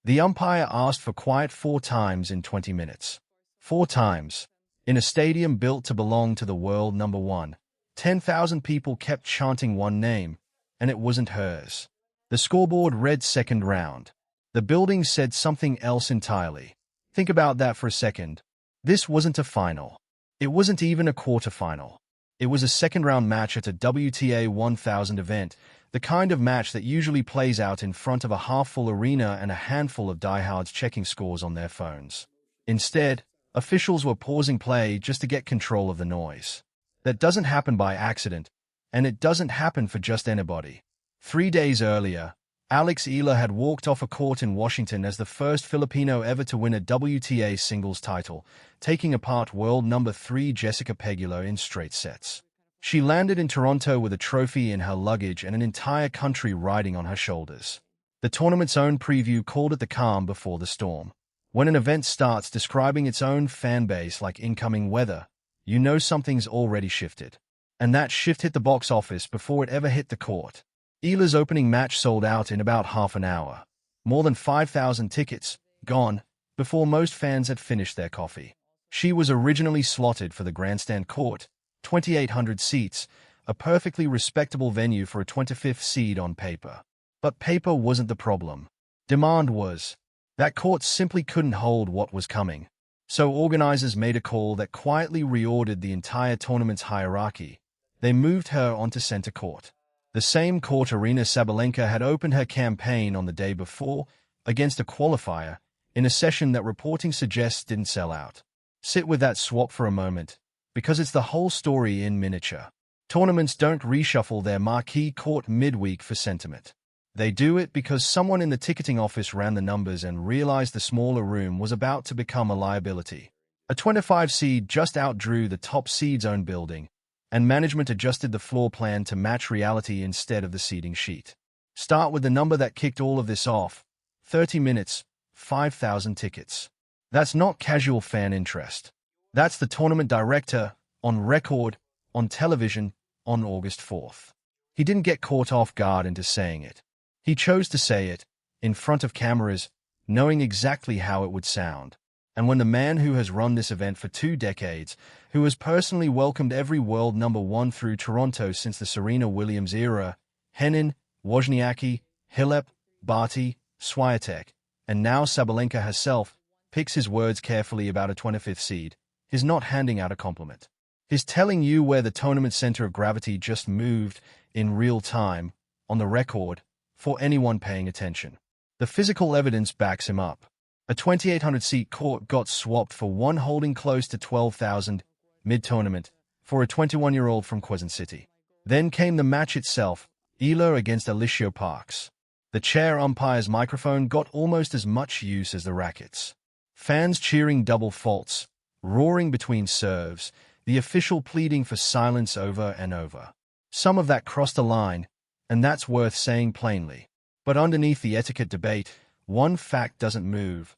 The umpire asked for quiet 4 times in 20 minutes. 4 times. In a stadium built to belong to the world number one. 10,000 people kept chanting one name, and it wasn't hers. The scoreboard read second round. The building said something else entirely. Think about that for a second. This wasn't a final. It wasn't even a quarterfinal. It was a second-round match at a WTA 1000 event, the kind of match that usually plays out in front of a half-full arena and a handful of diehards checking scores on their phones. Instead, officials were pausing play just to get control of the noise. That doesn't happen by accident, and it doesn't happen for just anybody. 3 days earlier, Alex Eala had walked off a court in Washington as the first Filipino ever to win a WTA singles title, taking apart world number 3 Jessica Pegula in straight sets. She landed in Toronto with a trophy in her luggage and an entire country riding on her shoulders. The tournament's own preview called it the calm before the storm. When an event starts describing its own fan base like incoming weather, you know something's already shifted. And that shift hit the box office before it ever hit the court. Eala's opening match sold out in about half an hour. More than 5,000 tickets, gone, before most fans had finished their coffee. She was originally slotted for the grandstand court, 2,800 seats, a perfectly respectable venue for a 25th seed on paper. But paper wasn't the problem. Demand was. That court simply couldn't hold what was coming. So organizers made a call that quietly reordered the entire tournament's hierarchy. They moved her onto center court. The same court Aryna Sabalenka had opened her campaign on the day before, against a qualifier, in a session that reporting suggests didn't sell out. Sit with that swap for a moment, because it's the whole story in miniature. Tournaments don't reshuffle their marquee court midweek for sentiment. They do it because someone in the ticketing office ran the numbers and realized the smaller room was about to become a liability. A 25 seed just outdrew the top seed's own building, and management adjusted the floor plan to match reality instead of the seating sheet. Start with the number that kicked all of this off. 30 minutes, 5,000 tickets. That's not casual fan interest. That's the tournament director, on record, on television, on August 4th. He didn't get caught off guard into saying it. He chose to say it, in front of cameras, knowing exactly how it would sound. And when the man who has run this event for 2 decades, who has personally welcomed every world number one through Toronto since the Serena Williams era, Henin, Wozniacki, Hilep, Barty, Swiatek, and now Sabalenka herself, picks his words carefully about a 25th seed, is not handing out a compliment. He's telling you where the tournament center of gravity just moved, in real time, on the record, for anyone paying attention. The physical evidence backs him up. A 2,800-seat court got swapped for one holding close to 12,000, mid-tournament, for a 21-year-old from Quezon City. Then came the match itself, Eala against Alicia Parks. The chair umpire's microphone got almost as much use as the rackets. Fans cheering double faults, roaring between serves, the official pleading for silence over and over. Some of that crossed the line, and that's worth saying plainly. But underneath the etiquette debate, one fact doesn't move.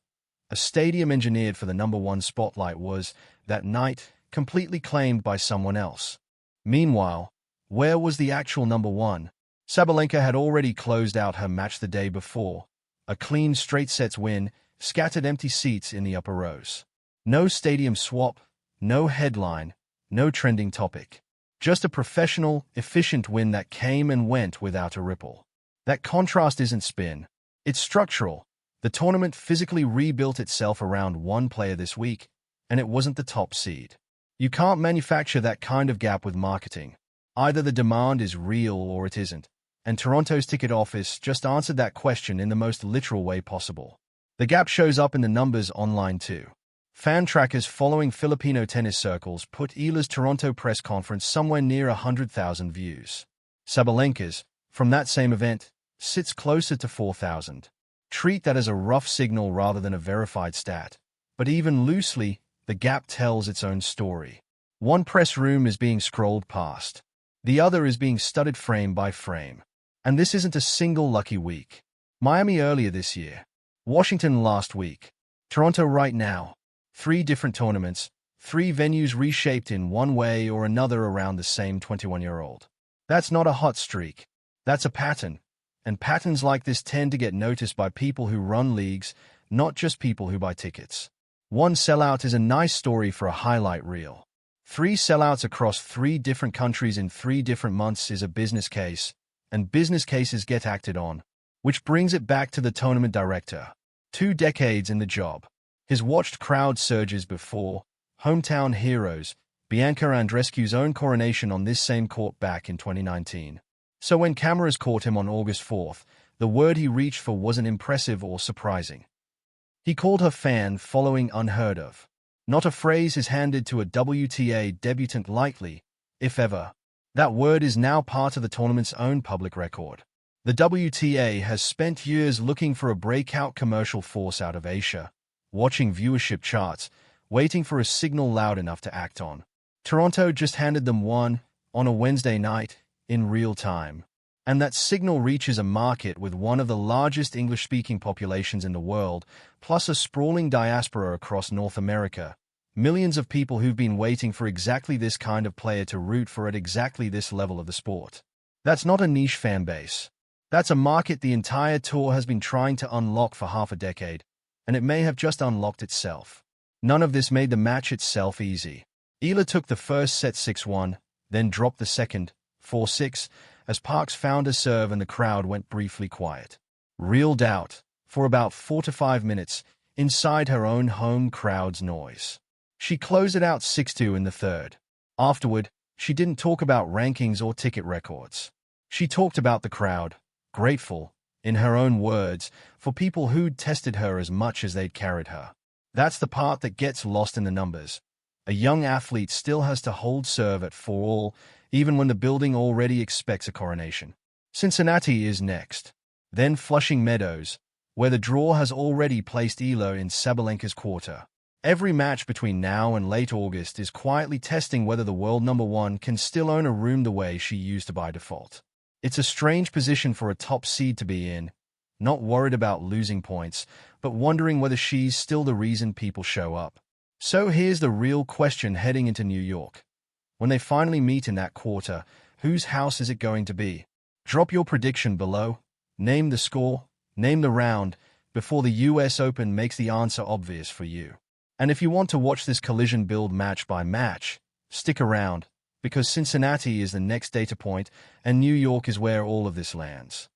A stadium engineered for the number one spotlight was, that night, completely claimed by someone else. Meanwhile, where was the actual number one? Sabalenka had already closed out her match the day before. A clean straight sets win, scattered empty seats in the upper rows. No stadium swap, no headline, no trending topic. Just a professional, efficient win that came and went without a ripple. That contrast isn't spin. It's structural. The tournament physically rebuilt itself around one player this week, and it wasn't the top seed. You can't manufacture that kind of gap with marketing. Either the demand is real or it isn't, and Toronto's ticket office just answered that question in the most literal way possible. The gap shows up in the numbers online too. Fan trackers following Filipino tennis circles put Eala's Toronto press conference somewhere near 100,000 views. Sabalenka's, from that same event, sits closer to 4,000. Treat that as a rough signal rather than a verified stat. But even loosely, the gap tells its own story. One press room is being scrolled past. The other is being studied frame by frame. And this isn't a single lucky week. Miami earlier this year. Washington last week. Toronto right now. 3 different tournaments, 3 venues reshaped in one way or another around the same 21-year-old. That's not a hot streak. That's a pattern. And patterns like this tend to get noticed by people who run leagues, not just people who buy tickets. One sellout is a nice story for a highlight reel. 3 sellouts across 3 different countries in 3 different months is a business case, and business cases get acted on. Which brings it back to the tournament director. 2 decades in the job. His watched crowd surges before hometown heroes Bianca Andreescu's own coronation on this same court back in 2019. So when cameras caught him on August 4th, the word he reached for wasn't impressive or surprising. He called her fan following unheard of. Not a phrase is handed to a WTA debutant lightly, if ever. That word is now part of the tournament's own public record. The WTA has spent years looking for a breakout commercial force out of Asia, watching viewership charts, waiting for a signal loud enough to act on. Toronto just handed them one on a Wednesday night, in real time. And that signal reaches a market with one of the largest English-speaking populations in the world, plus a sprawling diaspora across North America. Millions of people who've been waiting for exactly this kind of player to root for at exactly this level of the sport. That's not a niche fan base. That's a market the entire tour has been trying to unlock for half a decade, and it may have just unlocked itself. None of this made the match itself easy. Eala took the first set 6-1, then dropped the second, 4-6, as Parks found a serve and the crowd went briefly quiet. Real doubt, for about 4 to 5 minutes, inside her own home crowd's noise. She closed it out 6-2 in the third. Afterward, she didn't talk about rankings or ticket records. She talked about the crowd, grateful, in her own words, for people who'd tested her as much as they'd carried her. That's the part that gets lost in the numbers. A young athlete still has to hold serve at 4-all, even when the building already expects a coronation. Cincinnati is next. Then Flushing Meadows, where the draw has already placed Eala in Sabalenka's quarter. Every match between now and late August is quietly testing whether the world number 1 can still own a room the way she used to by default. It's a strange position for a top seed to be in, not worried about losing points, but wondering whether she's still the reason people show up. So here's the real question heading into New York. When they finally meet in that quarter, whose house is it going to be? Drop your prediction below, name the score, name the round, before the US Open makes the answer obvious for you. And if you want to watch this collision build match by match, stick around, because Cincinnati is the next data point and New York is where all of this lands.